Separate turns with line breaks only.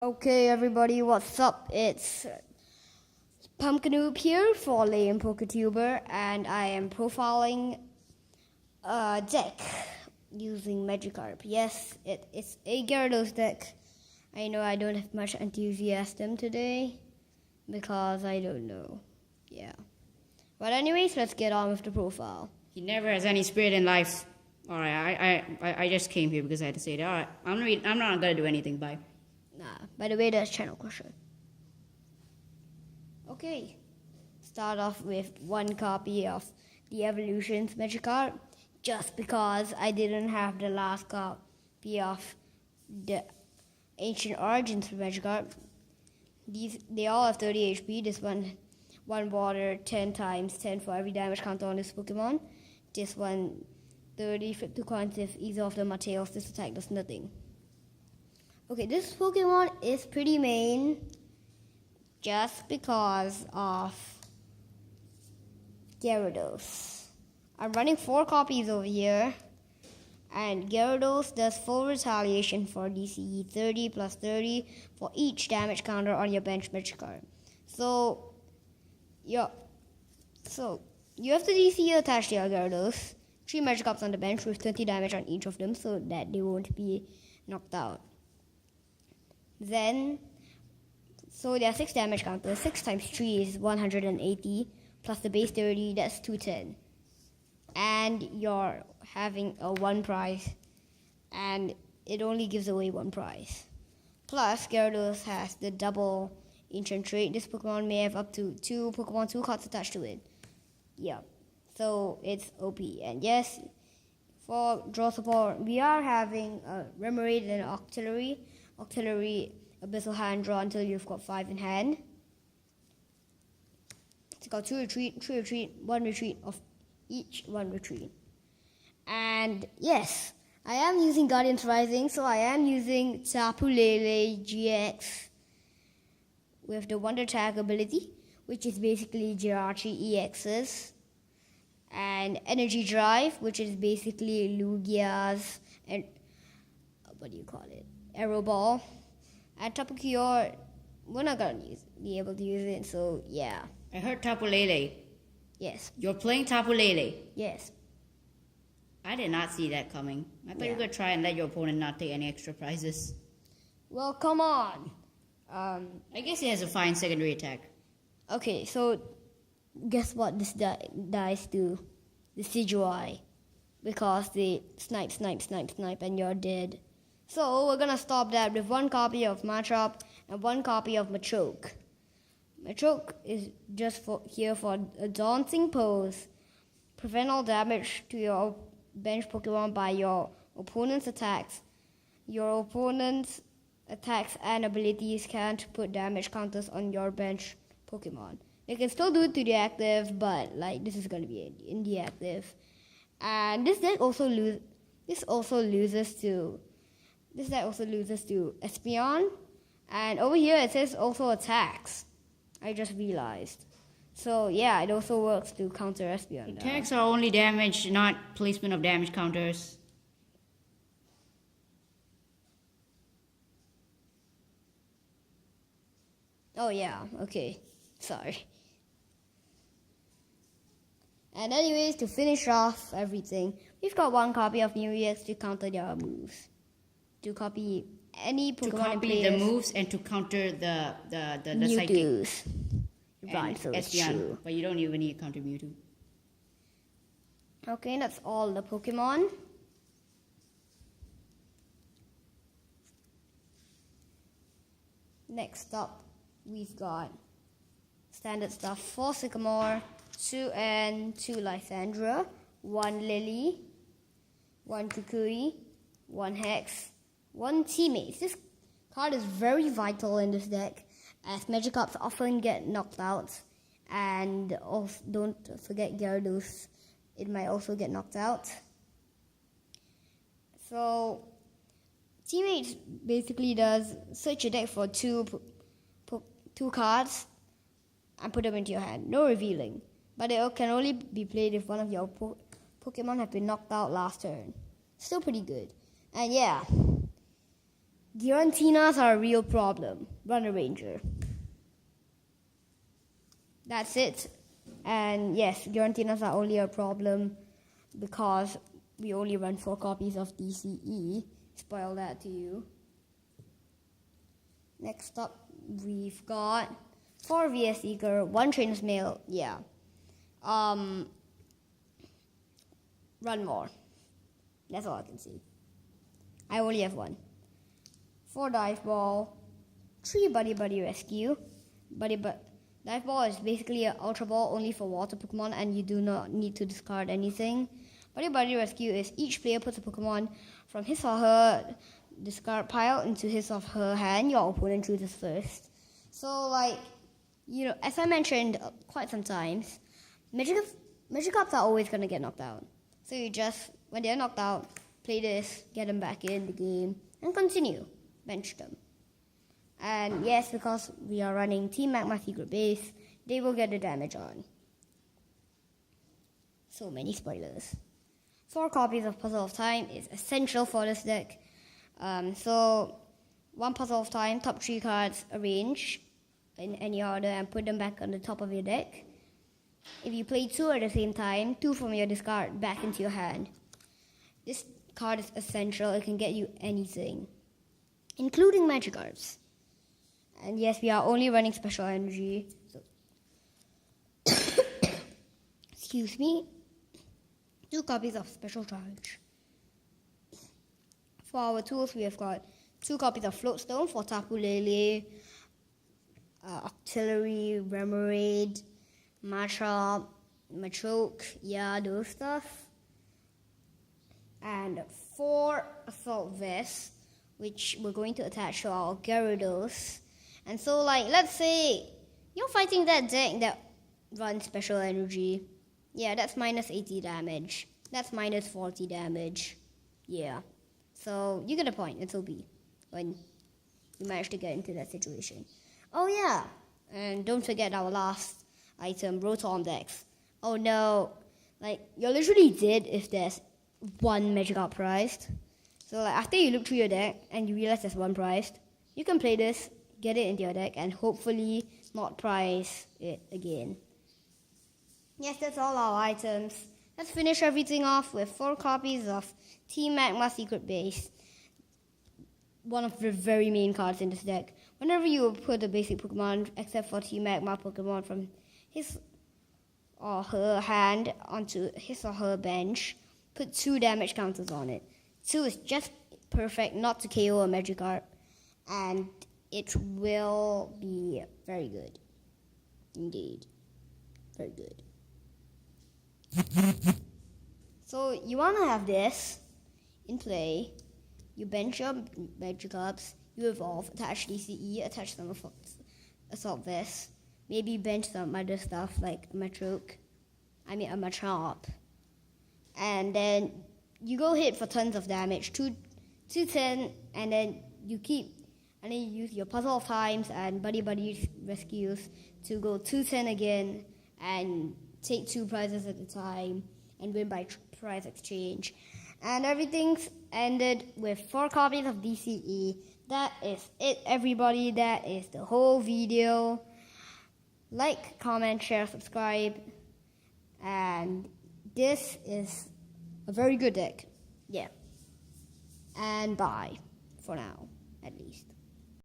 Okay, everybody, what's up? It's Pumpkinoob here for Lame PokeTuber, and I am profiling a deck using Magikarp. Yes, it's a Gyarados deck. I know I don't have much enthusiasm today because I don't know. Yeah. But anyways, let's get on with the profile.
He never has any spirit in life. All right, I just came here because I had to say that. All right, I'm not gonna do anything. Bye.
Nah, by the way, that's channel question. Okay, start off with one copy of the Evolutions Magikarp, just because I didn't have the last copy of the Ancient Origins Magikarp. They all have 30 HP. This one water 10 times 10 for every damage counter on this Pokemon. This one 30 flip to coins if either of them are tails. This attack does nothing. Okay, this Pokemon is pretty main just because of Gyarados. I'm running 4 copies over here, and Gyarados does full retaliation for DC 30 plus 30 for each damage counter on your bench Magikarp. So you have to DC attached to your Gyarados. 3 Magikarps on the bench with 20 damage on each of them so that they won't be knocked out. Then, so there are 6 damage counters. 6 times 3 is 180, plus the base 30, that's 210. And you're having a 1 prize, and it only gives away 1 prize. Plus, Gyarados has the double ancient trait. This Pokemon may have up to 2 Pokemon 2 cards attached to it. Yeah, so it's OP. And yes, for draw support, we are having a Remoraid and Octillery. Octillery, Abyssal Hand, draw until you've got 5 in hand. It's got 2 retreat, 3 retreat, 1 retreat of each 1 retreat. And yes, I am using Guardian's Rising, so I am using Tapu Lele GX with the Wonder Tag ability, which is basically Jirachi EXs. And Energy Drive, which is basically Lugia's and Arrow Ball. And Tapu Kyor, we're not gonna be able to use it, so yeah.
I heard Tapu Lele.
Yes.
You're playing Tapu Lele.
Yes.
I did not see that coming. I thought you were gonna try and let your opponent not take any extra prizes.
Well, come on.
I guess he has a fine secondary attack.
Okay, so guess what this dice do? The Decidueye. Because they snipe, and you're dead. So we're gonna stop that with 1 copy of Machop and 1 copy of Machoke. Machoke is just here for a daunting pose. Prevent all damage to your bench Pokemon by your opponent's attacks. Your opponent's attacks and abilities can't put damage counters on your bench Pokemon. They can still do it to the active, but this is gonna be in the active. And this deck also loses to Espeon. And over here it says also attacks. I just realized. So yeah, it also works to counter Espeon.
Attacks are only damage, not placement of damage counters.
Oh yeah, okay. Sorry. And anyways, to finish off everything, we've got 1 copy of New EX to counter their moves. To copy any Pokemon
to copy the moves and to counter the
Mewtwo's. Right, so
it's true. But you don't even need to counter Mewtwo.
Okay, that's all the Pokemon. Next up, we've got standard stuff: 4 Sycamore, 2 N, 2 Lysandra, 1 Lily, 1 Kukui, 1 Hex, 1 Teammates. This card is very vital in this deck, as Magikarps often get knocked out, and also don't forget Gyarados, it might also get knocked out. So Teammates basically does search your deck for 2 cards and put them into your hand. No revealing, but it can only be played if one of your Pokemon have been knocked out last turn. Still pretty good. And yeah, Girantinas are a real problem. Run a Ranger. That's it. And yes, Girantinas are only a problem because we only run 4 copies of DCE. Spoil that to you. Next up, we've got 4 VS Seeker, 1 Trainer's Mail. Yeah. Run more. That's all I can see. I only have 1. 4 Dive Ball, 3 Buddy Buddy Rescue. Dive Ball is basically an Ultra Ball only for water Pokemon, and you do not need to discard anything. Buddy Buddy Rescue is each player puts a Pokemon from his or her discard pile into his or her hand. Your opponent chooses first. So, like, as I mentioned quite some times, Magikarps are always going to get knocked out. So you just, when they're knocked out, play this, get them back in the game, and continue. Bench them. And yes, because we are running Team Magma Secret Base, they will get the damage on. So many spoilers. 4 copies of Puzzle of Time is essential for this deck. So 1 Puzzle of Time, top 3 cards, arrange in any order and put them back on the top of your deck. If you play 2 at the same time, 2 from your discard back into your hand. This card is essential. It can get you anything, including Magikarps. And yes, we are only running Special Energy. So excuse me. 2 copies of Special Charge. For our tools, we have got 2 copies of Floatstone for Tapu Lele, Octillery, Remoraid, Machop, Machoke, yeah, those stuff. And 4 Assault Vests, which we're going to attach to our Gyarados. And so, like, let's say you're fighting that deck that runs Special Energy. Yeah, that's minus 80 damage. That's minus 40 damage. Yeah. So, you get a point. It's OP when you manage to get into that situation. Oh, yeah. And don't forget our last item, Rotom decks. Oh, no. Like, you're literally dead if there's 1 Magikarp prized. So, like, after you look through your deck and you realize there's 1 prized, you can play this, get it into your deck, and hopefully not prize it again. Yes, that's all our items. Let's finish everything off with 4 copies of Team Magma Secret Base. One of the very main cards in this deck. Whenever you put a basic Pokemon, except for Team Magma Pokemon, from his or her hand onto his or her bench, put 2 damage counters on it. 2 is just perfect not to KO a Magikarp, and it will be very good. Indeed. Very good. So you want to have this in play. You bench your Magikarps, you evolve, attach DCE, attach some Assault Vests, maybe bench some other stuff like a Machop. And then you go hit for tons of damage, 210, and then you use your Puzzle of Times and Buddy Buddy Rescues to go 210 again and take 2 prizes at a time and win by prize exchange. And everything's ended with 4 copies of DCE. That is it, everybody. That is the whole video. Like, comment, share, subscribe. And this is a very good deck. Yeah. And bye. For now, at least.